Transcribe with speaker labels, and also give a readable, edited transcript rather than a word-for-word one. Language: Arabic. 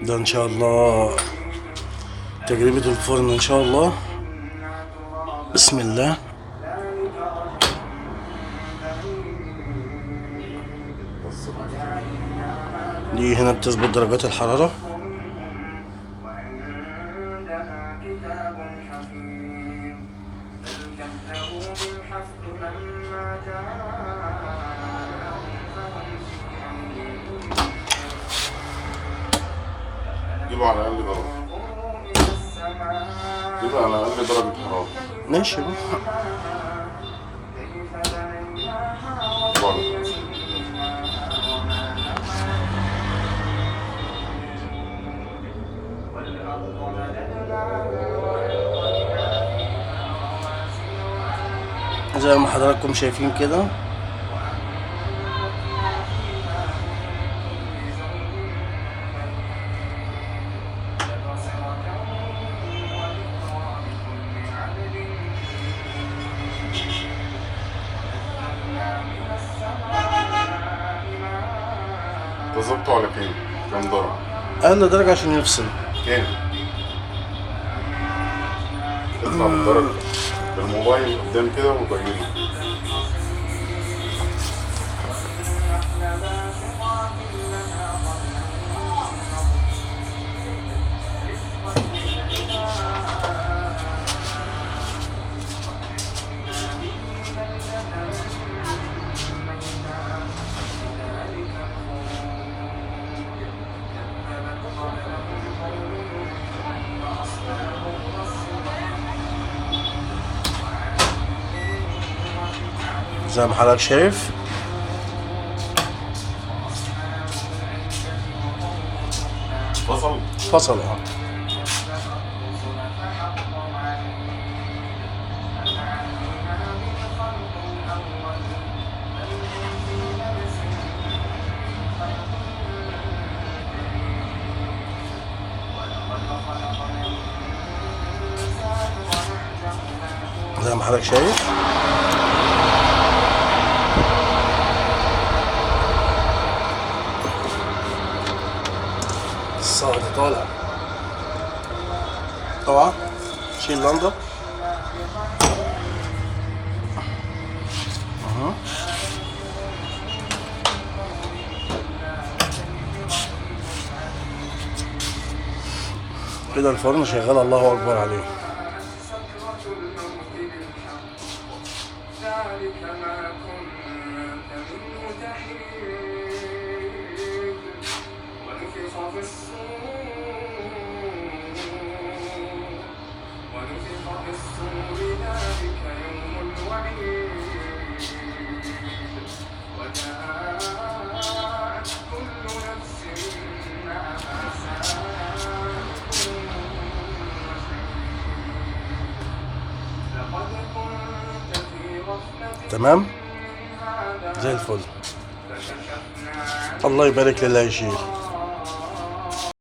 Speaker 1: ده ان شاء الله تجربة الفرن ان شاء الله. بسم الله. دي هنا بتظبط درجات الحرارة.
Speaker 2: جيبه على أقل درجة. جيبه على أقل درجة حرارة.
Speaker 1: ماشي بقى. زي ما حضراتكم شايفين كده.
Speaker 2: تظبطه على كام؟ كام درجة؟
Speaker 1: أقل درجة عشان يفصل.
Speaker 2: كام؟ اطلع بالدرجة بالموبايل قدام كده وبينه.
Speaker 1: زي ما حضرتك شايف. فصل زي ما حضرتك شايف. الصهد طالع. طبعا شيل اللندا. كده الفرن شغال، الله اكبر عليه. تمام زي الفل. الله يبارك لله يشيل.